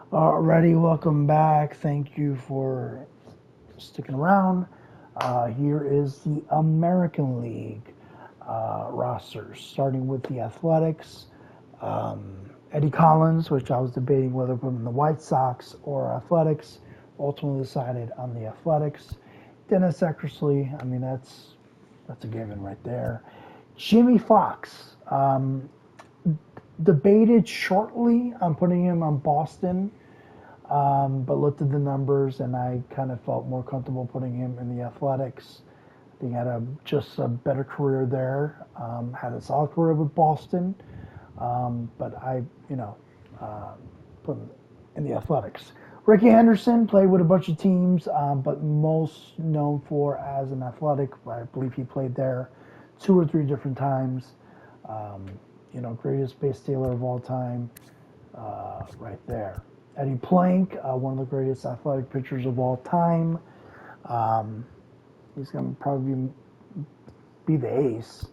Alrighty, welcome back. Thank you for sticking around. Here is the American League rosters, starting with the Athletics. Eddie Collins, which I was debating whether to put him in the White Sox or Athletics, ultimately decided on the Athletics. Dennis Eckersley, I mean that's a given right there. Jimmy Fox, debated shortly on putting him on Boston. But looked at the numbers, and I kind of felt more comfortable putting him in the Athletics. I think he had just a better career there. Had a solid career with Boston, but I, put him in the Athletics. Ricky Henderson played with a bunch of teams, but most known for as an Athletic. I believe he played there 2 or 3 different times. Um, Greatest base stealer of all time, right there. Eddie Plank, one of the greatest athletic pitchers of all time. Um, he's going to probably be the ace.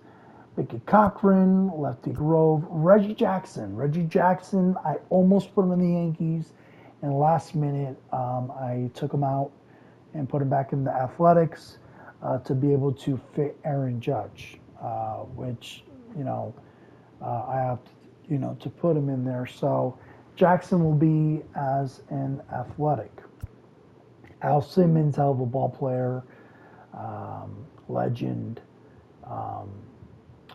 Mickey Cochran, Lefty Grove, Reggie Jackson. Reggie Jackson, I almost put him in the Yankees, and last minute I took him out and put him back in the Athletics to be able to fit Aaron Judge, which I have to put him in there. So Jackson will be as an Athletic. Al Simmons, hell of a ball player, legend. Um,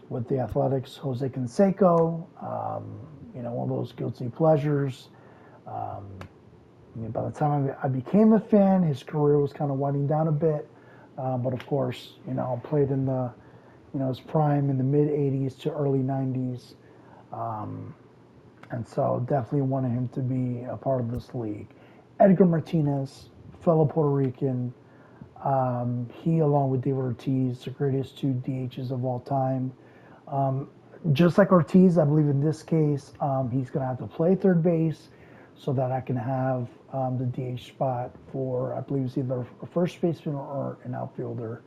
with the Athletics, Jose Canseco, one of those guilty pleasures. By the time I became a fan, his career was kind of winding down a bit. But of course, played in his prime in the mid 80s to early 90s. And so definitely wanted him to be a part of this league. Edgar Martinez, fellow Puerto Rican. He, along with David Ortiz, the greatest 2 DHs of all time. Just like Ortiz, I believe in this case, he's going to have to play third base so that I can have the DH spot for, I believe it's either a first baseman or an outfielder.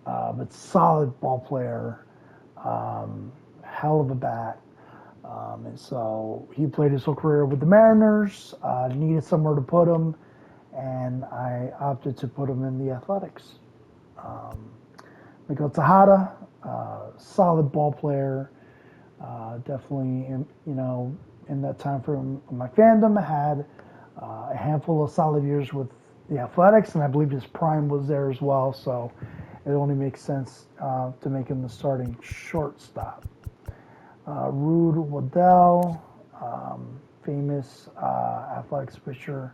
But solid ball player, hell of a bat. And so he played his whole career with the Mariners, needed somewhere to put him, and I opted to put him in the Athletics. Miguel Tejada, solid ball player, definitely, in that time frame of my fandom, I had a handful of solid years with the Athletics, and I believe his prime was there as well, so it only makes sense to make him the starting shortstop. Rude Waddell, famous Athletics pitcher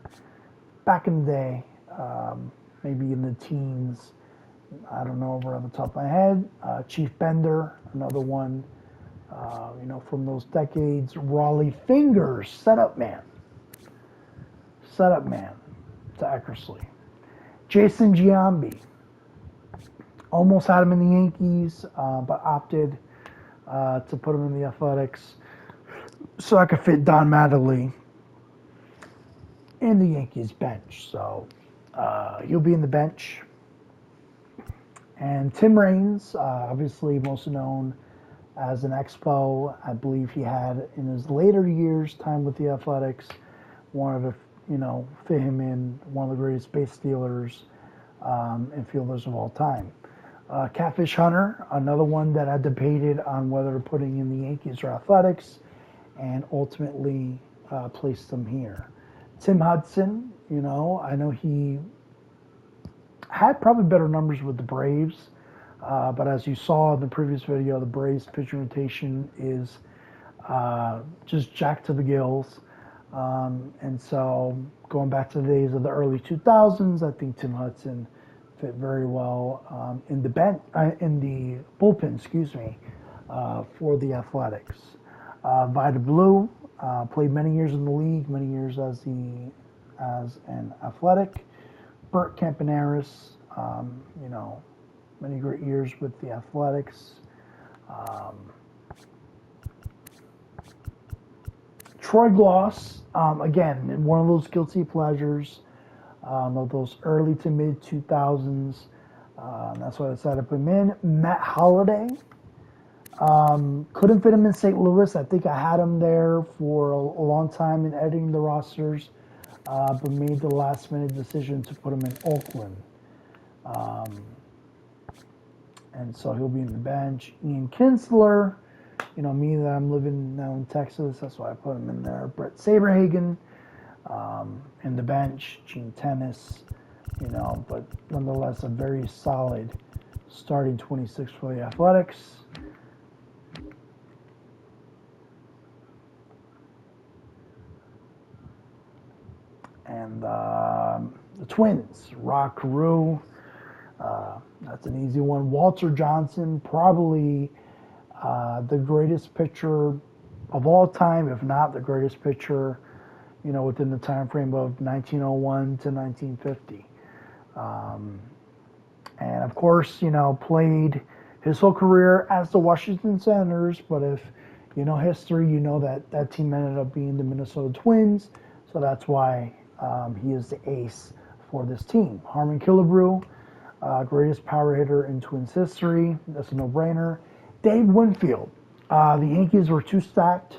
back in the day, maybe in the teens. I don't know over on the top of my head. Chief Bender, another one, from those decades. Raleigh Fingers, setup man to Eckersley. Jason Giambi, almost had him in the Yankees, but opted to put him in the Athletics so I could fit Don Mattingly in the Yankees bench. So he'll be in the bench. And Tim Raines, obviously most known as an Expo. I believe he had in his later years time with the Athletics, wanted to fit him in, one of the greatest base stealers and fielders of all time. Catfish Hunter, another one that I debated on whether to putting in the Yankees or Athletics, and ultimately placed him here. Tim Hudson, I know he had probably better numbers with the Braves, but as you saw in the previous video, the Braves pitching rotation is just jacked to the gills. And so going back to the days of the early 2000s, I think Tim Hudson fit very well in the bullpen, for the Athletics. Vida Blue played many years in the league, many years as an Athletic. Bert Campaneris, many great years with the Athletics. Troy Gloss, again, one of those guilty pleasures of those early to mid 2000s. That's why I decided to put him in. Matt Holliday, Couldn't fit him in St. Louis. I think I had him there for a long time in editing the rosters, but made the last minute decision to put him in Oakland. And so he'll be in the bench. Ian Kinsler, me that I'm living now in Texas, that's why I put him in there. Brett Saberhagen in the bench. Gene Tennis, but nonetheless a very solid starting 26 for the Athletics. And the Twins, Rock Carew, that's an easy one. Walter Johnson, probably the greatest pitcher of all time, if not the greatest pitcher, within the time frame of 1901 to 1950. And of course, played his whole career as the Washington Senators, but if you know history, you know that team ended up being the Minnesota Twins, so that's why he is the ace for this team. Harmon Killebrew, greatest power hitter in Twins history. That's a no-brainer. Dave Winfield. The Yankees were too stacked.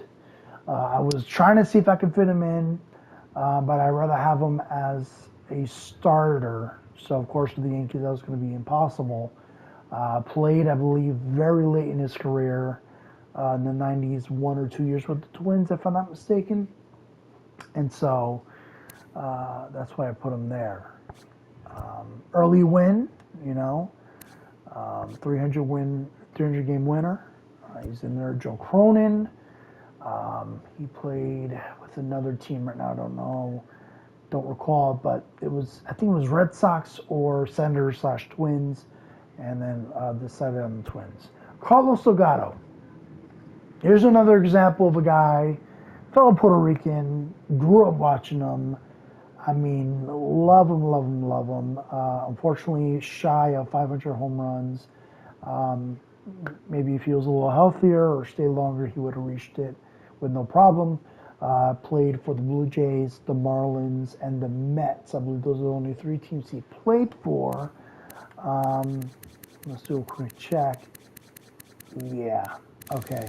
I was trying to see if I could fit him in, but I'd rather have him as a starter. So, of course, with the Yankees, that was going to be impossible. Played, I believe, very late in his career, in the 90s, 1 or 2 years with the Twins, if I'm not mistaken. And so that's why I put him there. Early win, 300 game winner. He's in there. Joe Cronin. He played with another team right now. I don't recall, but I think it was Red Sox or Senators / Twins, and then decided on the Twins. Carlos Delgado. Here's another example of a guy, fellow Puerto Rican, grew up watching him. I mean, love him. Unfortunately, shy of 500 home runs. Maybe if he was a little healthier or stayed longer, he would have reached it with no problem. Played for the Blue Jays, the Marlins, and the Mets. I believe those are the only 3 teams he played for. Let's do a quick check. Yeah, okay.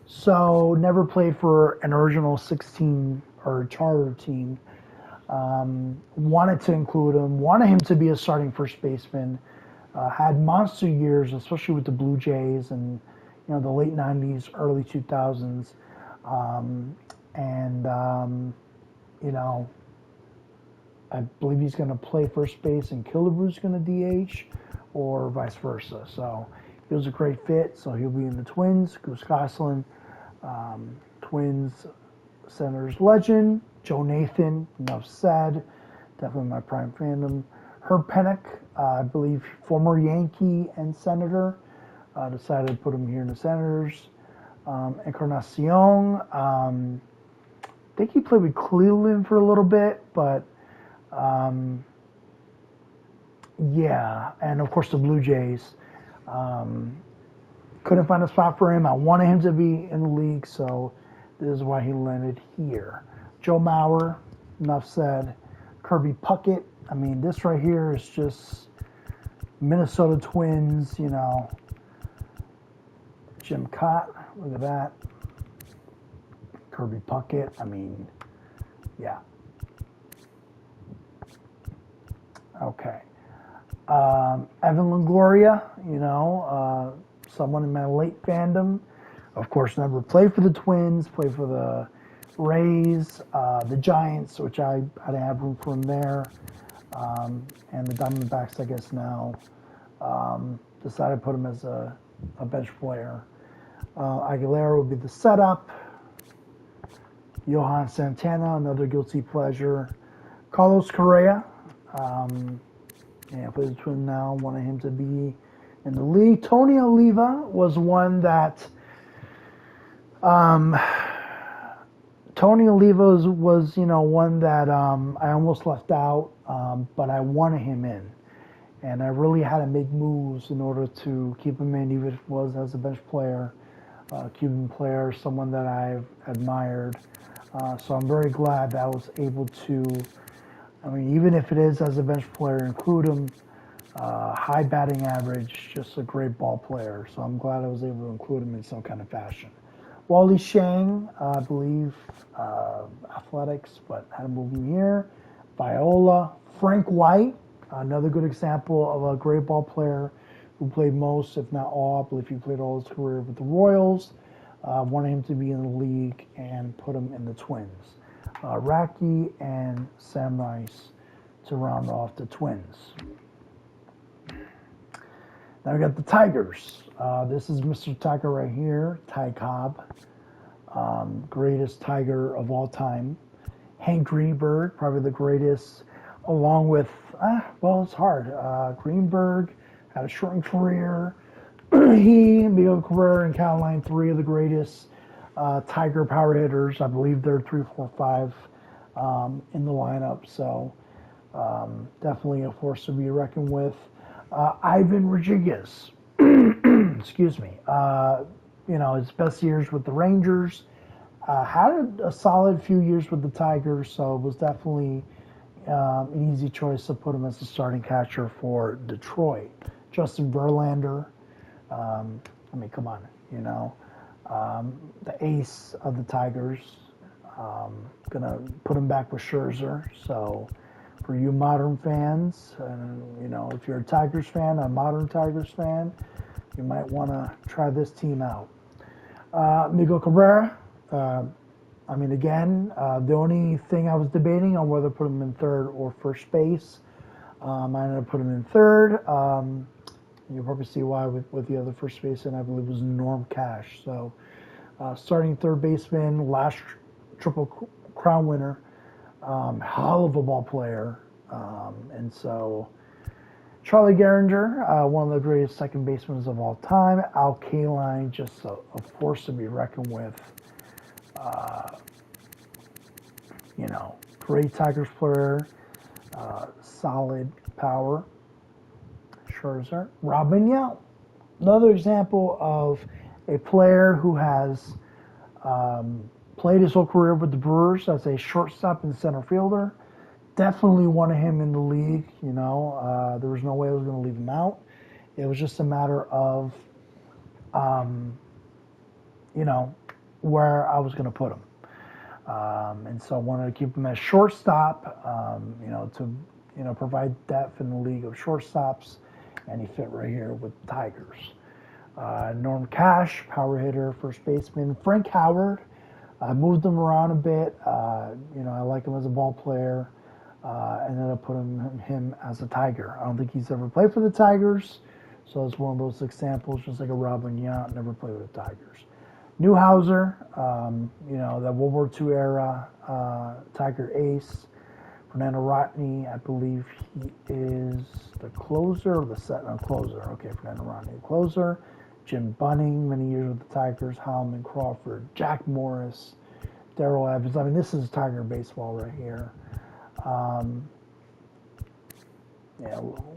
So never played for an original 16 or charter team. Wanted to include him, wanted him to be a starting first baseman. Had monster years, especially with the Blue Jays and the late 90s, early 2000s. I believe he's going to play first base and Killebrew's going to DH or vice versa. So he was a great fit. So he'll be in the Twins. Goose Goslin, Twins Senators legend. Joe Nathan, enough said. Definitely my prime fandom. Herb Pennock, I believe former Yankee and Senator. Decided to put him here in the Senators. Encarnacion, I think he played with Cleveland for a little bit, but yeah, and of course the Blue Jays. Couldn't find a spot for him. I wanted him to be in the league, so this is why he landed here. Joe Mauer, enough said. Kirby Puckett, I mean, this right here is just Minnesota Twins, Jim Cott, look at that. Kirby Puckett, I mean, yeah. Okay. Evan Longoria, someone in my late fandom. Of course, never played for the Twins, played for the Rays, the Giants, which I didn't have room for him there, and the Diamondbacks, I guess now. Decided to put him as a bench player. Aguilera would be the setup. Johan Santana, another guilty pleasure. Carlos Correa, plays the Twins now. Wanted him to be in the league. Tony Oliva was one that. Tony Oliva was one that I almost left out, but I wanted him in. And I really had to make moves in order to keep him in, even if it was as a bench player, Cuban player, someone that I've admired. So I'm very glad that I was able to, even if it is as a bench player, include him. high batting average, just a great ball player. So I'm glad I was able to include him in some kind of fashion. Wally Shang, I believe, athletics, but had to move him here. Viola, Frank White, another good example of a great ball player who played most, if not all. I believe he played all his career with the Royals. Wanted him to be in the league and put him in the Twins. Raki and Sam Rice to round off the Twins. Now we got the Tigers. This is Mr. Tiger right here, Ty Cobb, greatest Tiger of all time. Hank Greenberg, probably the greatest, along with, well, it's hard. Greenberg had a shortened career. He, Miguel Cabrera, and Caroline, three of the greatest Tiger power hitters. I believe they're 3, 4, 5 in the lineup. So definitely a force to be reckoned with. Ivan Rodriguez, excuse me. His best years with the Rangers. Had a solid few years with the Tigers, so it was definitely an easy choice to put him as the starting catcher for Detroit. Justin Verlander. Come on, the ace of the Tigers. Gonna put him back with Scherzer. So for you modern fans, if you're a Tigers fan, a modern Tigers fan, you might want to try this team out. Miguel Cabrera. The only thing I was debating on whether to put him in third or first base. I ended up putting him in third. You'll probably see why with the other first baseman, I believe, was Norm Cash. So, starting third baseman, last Triple Crown winner, hell of a ball player. And so, Charlie Gehringer, one of the greatest second basemen of all time. Al Kaline, just a force to be reckoned with. Great Tigers player, solid power. Scherzer. Robin Yount, another example of a player who has played his whole career with the Brewers as a shortstop and center fielder. Definitely wanted him in the league. There was no way I was going to leave him out. It was just a matter of, where I was going to put him. And so I wanted to keep him as shortstop, to provide depth in the league of shortstops. And he fit right here with the Tigers. Norm Cash, power hitter, first baseman. Frank Howard, I moved him around a bit. I like him as a ball player. And then I put him as a Tiger. I don't think he's ever played for the Tigers. So it's one of those examples, just like a Robin Yount, never played with the Tigers. Newhouser, that World War II era Tiger ace. Fernando Rodney, I believe he is the closer or the closer. Okay, Fernando Rodney, closer. Jim Bunning, many years with the Tigers. Howman Crawford, Jack Morris, Darrell Evans. This is Tiger baseball right here.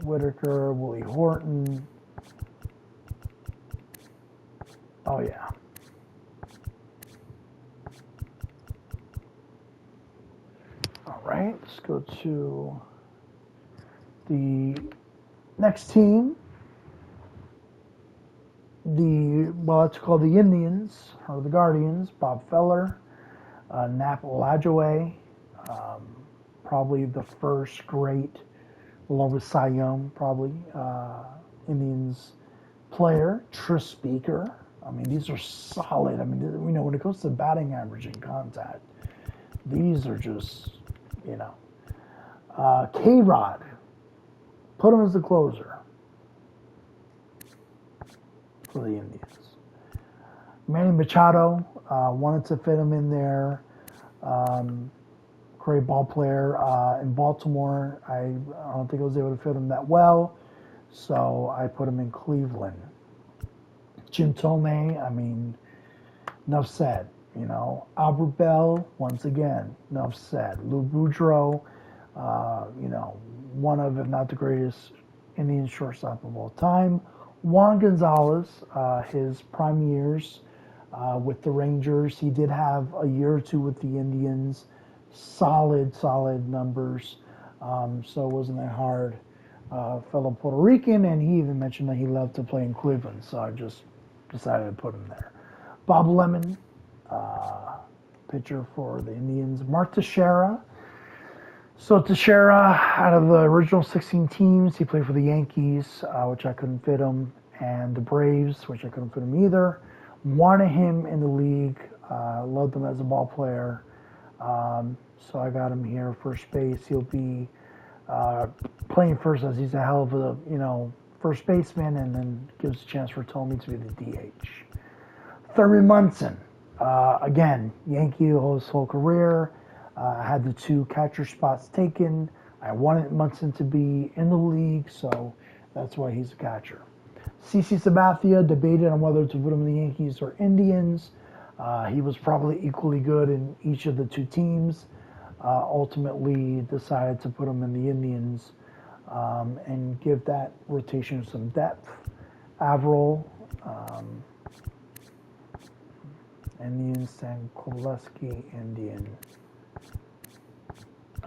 Whitaker, Willie Horton. Oh, yeah. All right, let's go to the next team. It's called the Indians, or the Guardians. Bob Feller, Nap Lajoie, probably the first great, along with Cy Young, probably, Indians player. Tris Speaker. These are solid. When it comes to batting average and contact, these are just, K-Rod, put him as the closer for the Indians. Manny Machado, wanted to fit him in there. Great ball player. In Baltimore, I don't think I was able to fit him that well, so I put him in Cleveland. Jim Thome, enough said. Albert Bell, once again, enough said. Lou Boudreau, one of, if not the greatest Indian shortstop of all time. Juan Gonzalez, his prime years with the Rangers. He did have a year or two with the Indians. Solid numbers. So it wasn't that hard fellow Puerto Rican, and he even mentioned that he loved to play in Cleveland, so I just decided to put him there. Bob Lemon, pitcher for the Indians. Mark Teixeira. So Teixeira, out of the original 16 teams, he played for the Yankees, which I couldn't fit him, and the Braves, which I couldn't fit him either. Wanted him in the league. Loved him as a ball player. So I got him here, first base. He'll be playing first, as he's a hell of a, first baseman, and then gives a chance for Tommy to be the DH. Thurman Munson, again, Yankee his whole career. Had the 2 catcher spots taken. I wanted Munson to be in the league, so that's why he's a catcher. CC Sabathia, debated on whether to put him in the Yankees or Indians. He was probably equally good in each of the 2 teams. Ultimately decided to put him in the Indians and give that rotation some depth. Averill, Indian, Sam Koleski, Indian.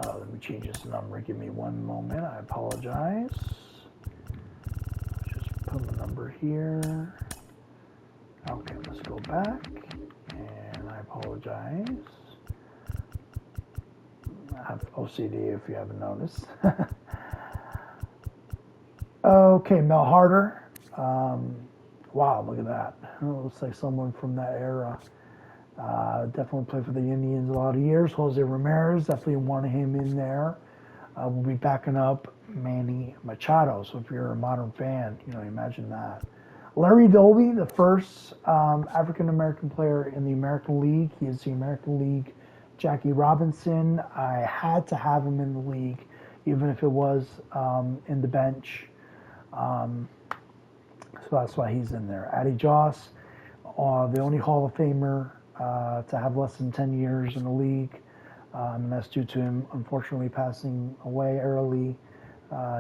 Let me change this number. Give me one moment. I apologize. Just put the number here. Okay, let's go back. And I apologize. I have OCD if you haven't noticed. Okay, Mel Harder. Wow, look at that. It looks like someone from that era. Definitely played for the Indians a lot of years. Jose Ramirez, definitely wanted him in there. We'll be backing up Manny Machado. So if you're a modern fan, imagine that. Larry Doby, the first African-American player in the American League. He is the American League Jackie Robinson. I had to have him in the league, even if it was in the bench. So that's why he's in there. Addie Joss, the only Hall of Famer to have less than 10 years in the league. And that's due to him, unfortunately, passing away early.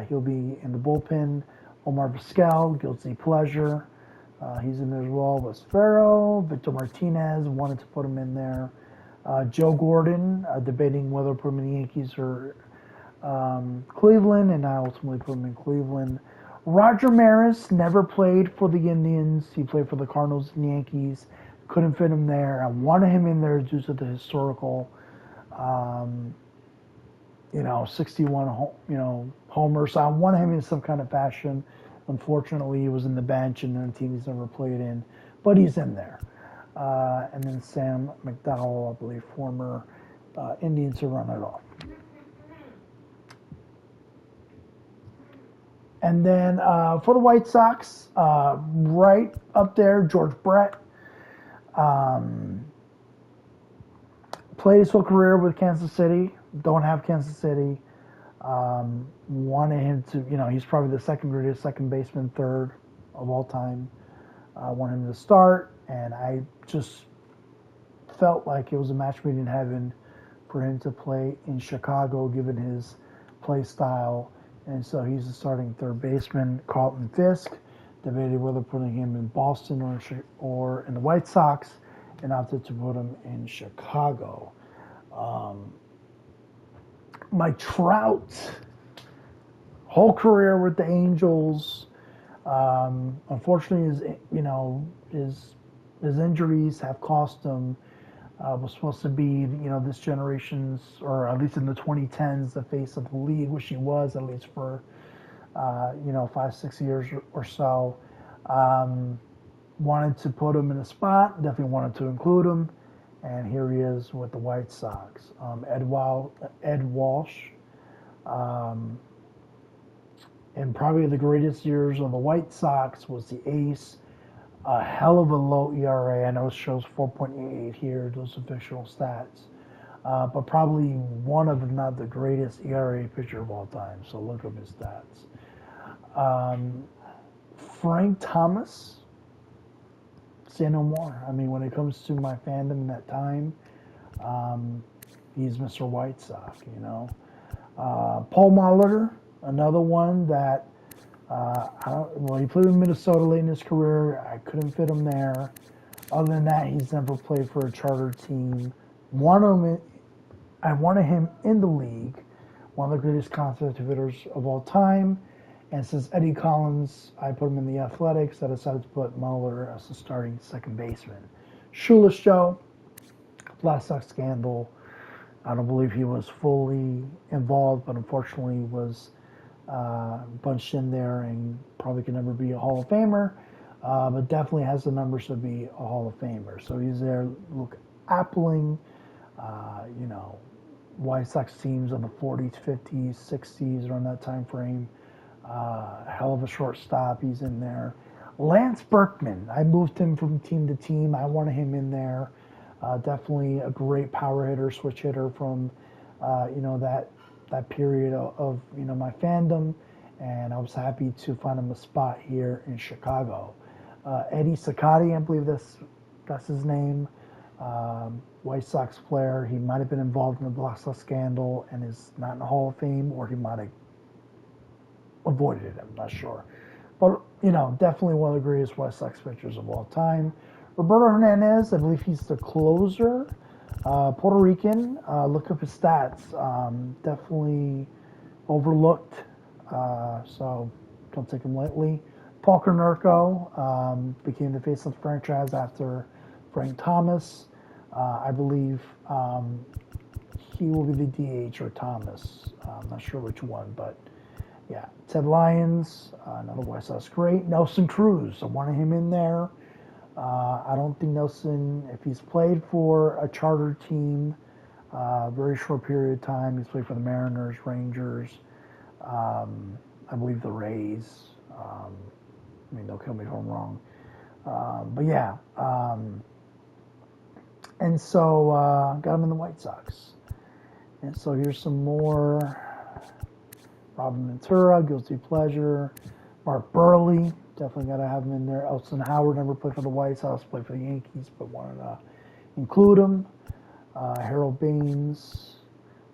He'll be in the bullpen. Omar Vizquel, Guilty Pleasure. He's in there as well. Wes Ferrell, Victor Martinez, wanted to put him in there. Joe Gordon, debating whether to put him in the Yankees or Cleveland, and I ultimately put him in Cleveland. Roger Maris never played for the Indians. He played for the Cardinals and Yankees. Couldn't fit him there. I wanted him in there due to the historical, 61, homer. So I wanted him in some kind of fashion. Unfortunately, he was in the bench and the team he's never played in, but he's in there. And then Sam McDowell, I believe, former Indian, to run it off. And then for the White Sox, right up there, George Brett. Played his whole career with Kansas City. Don't have Kansas City. Wanted him to, he's probably the second greatest second baseman, third of all time. Want him to start, and I just felt like it was a match made in heaven for him to play in Chicago, given his play style. And so he's the starting third baseman. Carlton Fisk debated whether putting him in Boston or in the White Sox, and opted to put him in Chicago. Mike Trout, whole career with the Angels. Unfortunately, his injuries have cost him. Was supposed to be, this generation's, or at least in the 2010s, the face of the league, which he was at least for, 5-6 years or so. Wanted to put him in a spot, definitely wanted to include him, and here he is with the White Sox. Ed Walsh, in probably the greatest years of the White Sox, was the ace. A hell of a low ERA. I know it shows 4.88 here, those official stats. But probably one of, if not the greatest ERA pitcher of all time. So look up his stats. Frank Thomas, say no more. I mean, when it comes to my fandom in that time, he's Mr. White Sox, Paul Molitor, another one that, he played in Minnesota late in his career. I couldn't fit him there. Other than that, he's never played for a charter team. I wanted him in the league. One of the greatest contact hitters of all time. And since Eddie Collins, I put him in the Athletics, I decided to put Muller as the starting second baseman. Shoeless Joe, Black Sox scandal. I don't believe he was fully involved, but unfortunately was bunched in there and probably can never be a Hall of Famer, but definitely has the numbers to be a Hall of Famer. So he's there, Luke Appling, you know, White Sox teams in the 40s, 50s, 60s, around that time frame. Hell of a shortstop, he's in there. Lance Berkman, I moved him from team to team. I wanted him in there. Definitely a great power hitter, switch hitter from, you know, that period of you know, my fandom, and I was happy to find him a spot here in Chicago. Eddie Saccotti, I believe that's his name. White Sox player. He might have been involved in the Black Sox scandal and is not in the Hall of Fame, or he might have avoided it. I'm not sure. But, you know, definitely one of the greatest White Sox pitchers of all time. Roberto Hernandez, I believe he's the closer. Puerto Rican. Look up his stats. Definitely overlooked. So don't take him lightly. Paul Konerko became the face of the franchise after Frank Thomas. I believe he will be the DH or Thomas. I'm not sure which one, but yeah. Ted Lyons, another White Sox great. Nelson Cruz, I wanted him in there. I don't think Nelson, if he's played for a charter team, very short period of time, he's played for the Mariners, Rangers, I believe the Rays. I mean, don't kill me if I'm wrong. But yeah. And so got him in the White Sox. And so here's some more. Robin Ventura, Guilty Pleasure. Mark Burley, definitely got to have him in there. Elson Howard never played for the White Sox, played for the Yankees, but wanted to include him. Harold Baines,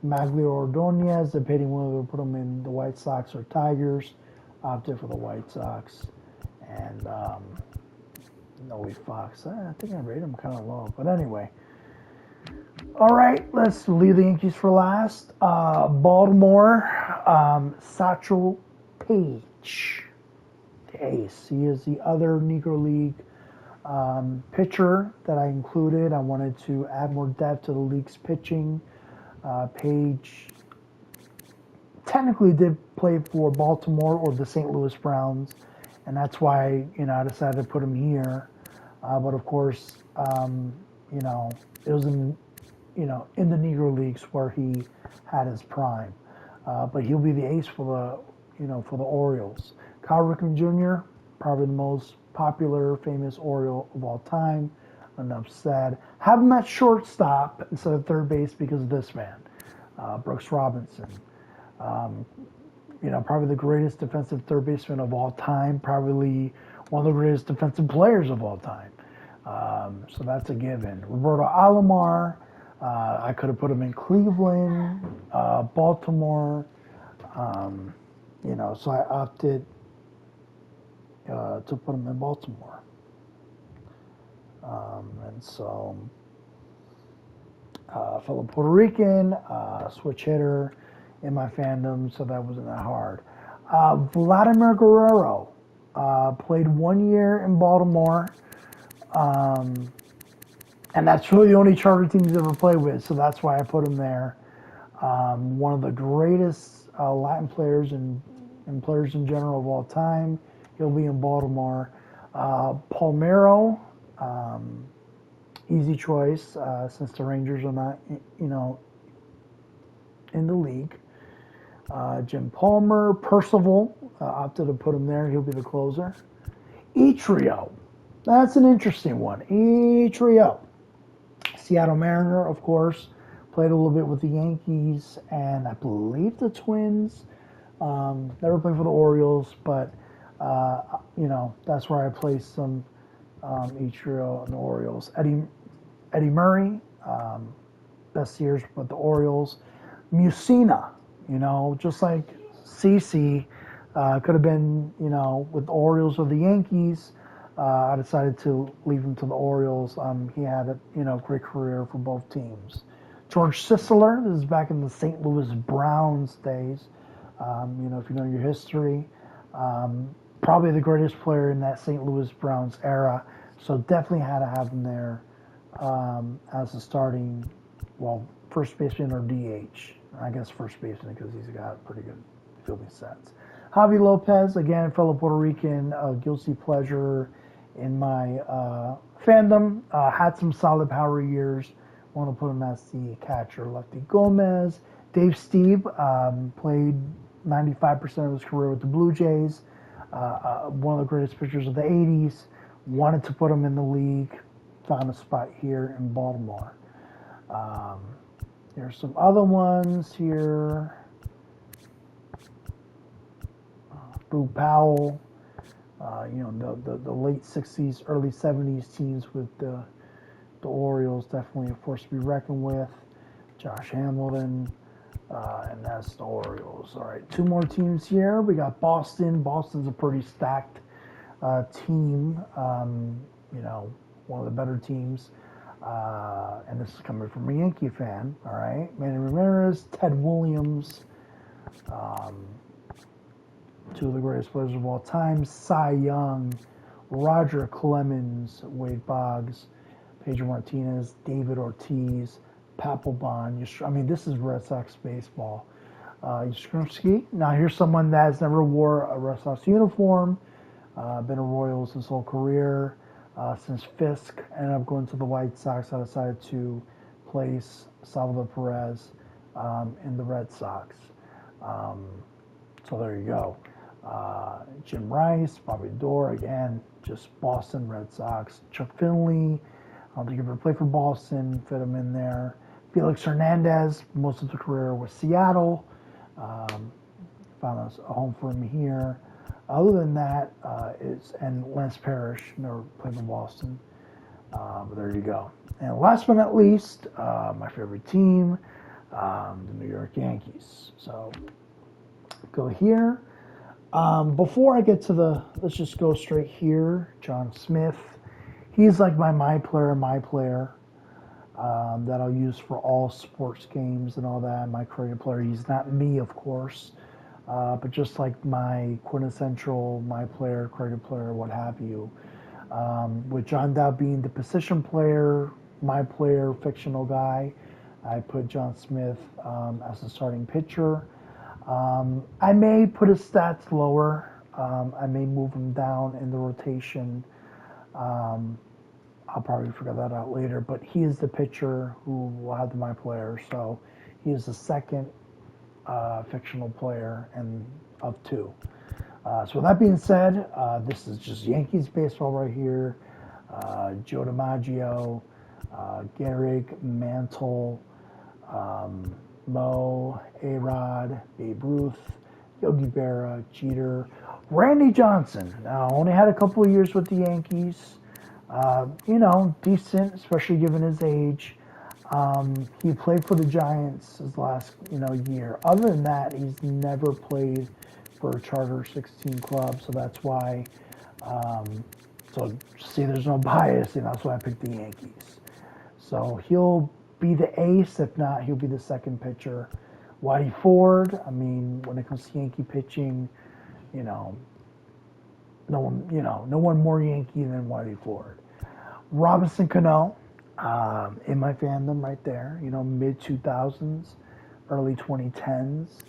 Maglio Ordonez, debating whether to put him in the White Sox or Tigers. Opted for the White Sox. And Noe Fox, I think I rated him kind of low. But anyway. All right, let's leave the Yankees for last. Baltimore, Satchel Paige. The ace. He is the other Negro League pitcher that I included. I wanted to add more depth to the league's pitching. Paige technically did play for Baltimore or the St. Louis Browns, and that's why, you know, I decided to put him here. But of course, you know, it was in the Negro Leagues where he had his prime. But he'll be the ace for the Orioles. Cal Ripken Jr., probably the most popular, famous Oriole of all time. Enough said. Have him at shortstop instead of third base because of this man, Brooks Robinson. Probably the greatest defensive third baseman of all time. Probably one of the greatest defensive players of all time. So that's a given. Roberto Alomar. I could have put him in Cleveland, Baltimore. So I opted to put him in Baltimore. Fellow Puerto Rican, switch hitter in my fandom, so that wasn't that hard. Vladimir Guerrero played 1 year in Baltimore, and that's really the only charter team he's ever played with, so that's why I put him there. One of the greatest Latin players and players in general of all time. He'll be in Baltimore. Palmeiro, easy choice since the Rangers are not, in the league. Jim Palmer, Percival, opted to put him there. He'll be the closer. Etrio, that's an interesting one. Etrio, Seattle Mariner, of course, played a little bit with the Yankees and I believe the Twins. Never played for the Orioles, but that's where I placed some Etrio and the Orioles. Eddie Murray, best years with the Orioles. Mussina, just like CeCe, could have been, with the Orioles or the Yankees. I decided to leave him to the Orioles. He had a great career for both teams. George Sisler, this is back in the St. Louis Browns days. If you know your history. Probably the greatest player in that St. Louis Browns era. So definitely had to have him there as a starting, well, first baseman or DH. I guess first baseman because he's got pretty good fielding stats. Javi Lopez, again, fellow Puerto Rican, guilty pleasure in my fandom. Had some solid power years. Want to put him as the catcher. Lefty Gomez. Dave Stieb played 95% of his career with the Blue Jays. One of the greatest pitchers of the 80s. Wanted to put him in the league. Found a spot here in Baltimore. There's some other ones here. Boo Powell. The late 60s, early 70s teams with the Orioles, definitely a force to be reckoned with. Josh Hamilton, and that's the Orioles. All right, two more teams here. We got Boston. Boston's a pretty stacked team. One of the better teams. And this is coming from a Yankee fan. All right, Manny Ramirez, Ted Williams. Two of the greatest players of all time. Cy Young, Roger Clemens, Wade Boggs, Pedro Martinez, David Ortiz, Papelbon. This is Red Sox baseball. Yastrzemski. Now here's someone that has never wore a Red Sox uniform. Been a Royals his whole career. Since Fisk ended up going to the White Sox, I decided to place Salvador Perez in the Red Sox. So there you go. Jim Rice, Bobby Doerr, again, just Boston Red Sox. Chuck Finley, I don't think he ever played for Boston, fit him in there. Felix Hernandez, most of the career was Seattle. Found a home for him here. Other than that, and Lance Parrish, never played for Boston. But there you go. And last but not least, my favorite team, the New York Yankees. So go here. Before I get to let's just go straight here. John Smith. He's like my player that I'll use for all sports games and all that. My creative player. He's not me, of course, but just like my quintessential, my player, creative player, what have you. With John Dow being the position player, my player, fictional guy, I put John Smith as the starting pitcher. I may put his stats lower. I may move him down in the rotation. I'll probably figure that out later. But he is the pitcher who will have my player. So he is the second fictional player and of two. So with that being said, this is just Yankees baseball right here. Joe DiMaggio, Gehrig, Mantle, Mo, A-Rod, Babe Ruth, Yogi Berra, Jeter, Randy Johnson. Now, only had a couple of years with the Yankees. Decent, especially given his age. He played for the Giants his last, year. Other than that, he's never played for a Charter 16 club, so that's why. There's no bias, that's why I picked the Yankees. So he'll be the ace. If not, he'll be the second pitcher. Whitey Ford, when it comes to Yankee pitching, no one more Yankee than Whitey Ford. Robinson Cano, in my fandom right there, mid 2000s, early 2010s,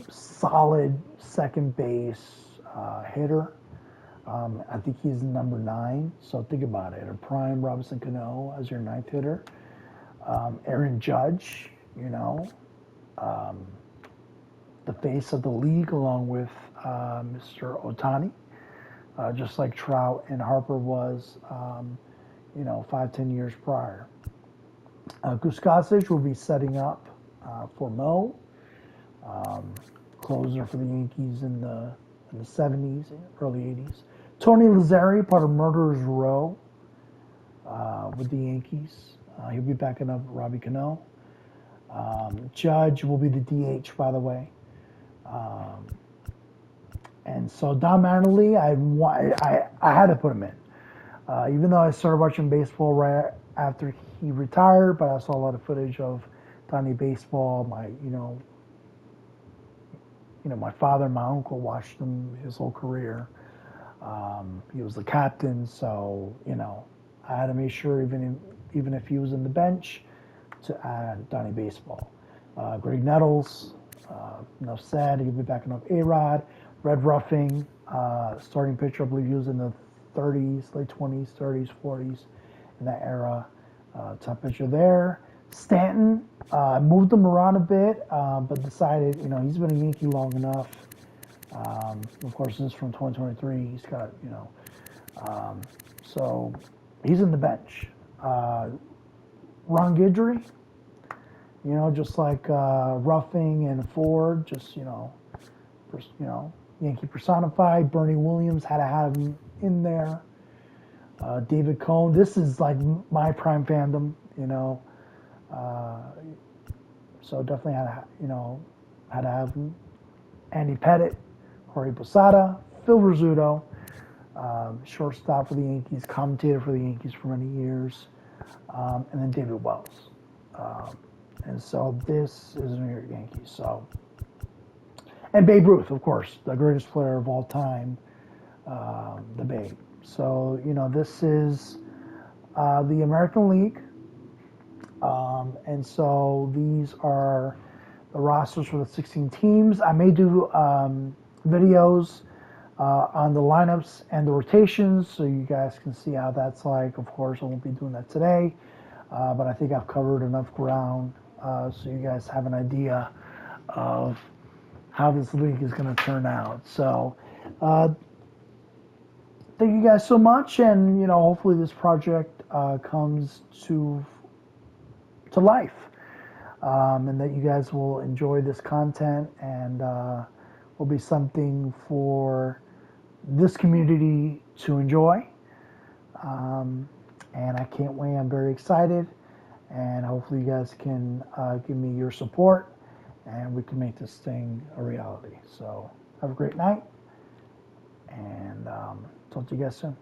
solid second base hitter. I think he's number 9, so think about it. A prime Robinson Cano as your 9th hitter. Aaron Judge, the face of the league along with Mr. Ohtani, just like Trout and Harper was, 5-10 years prior. Goose Gossage will be setting up for Mo, closer for the Yankees in the 70s, early 80s. Tony Lazzeri, part of Murderers Row with the Yankees. He'll be backing up Robbie Cano. Judge will be the DH, by the way. And so Don Mattingly, I had to put him in. Even though I started watching baseball right after he retired, but I saw a lot of footage of Donnie baseball, my my father and my uncle watched him his whole career. He was the captain, so I had to make sure even if he was in the bench to add Donnie Baseball. Greg Nettles, enough said. He'll be backing up A-Rod. Red Ruffing, starting pitcher. I believe he was in the 30s, late 20s, 30s, 40s in that era. Top pitcher there. Stanton, moved him around a bit, but decided, he's been a Yankee long enough. Of course, this is from 2023. He's got, so he's in the bench. Ron Guidry, just like Ruffing and Ford, just Yankee personified. Bernie Williams had to have him in there. David Cone, this is like my prime fandom, so definitely had to have him. Andy Pettitte, Jorge Posada, Phil Rizzuto, shortstop for the Yankees, commentator for the Yankees for many years, and then David Wells. And so this is New York Yankees. So, and Babe Ruth, of course, the greatest player of all time, the Babe. So, this is the American League. And so these are the rosters for the 16 teams. I may do videos on the lineups and the rotations so you guys can see how that's like. Of course, I won't be doing that today, but I think I've covered enough ground so you guys have an idea of how this league is going to turn out. So thank you guys so much, and hopefully this project comes to life, and that you guys will enjoy this content, and will be something for this community to enjoy. And I can't wait. I'm very excited, and hopefully you guys can give me your support, and we can make this thing a reality. So have a great night, and talk to you guys soon.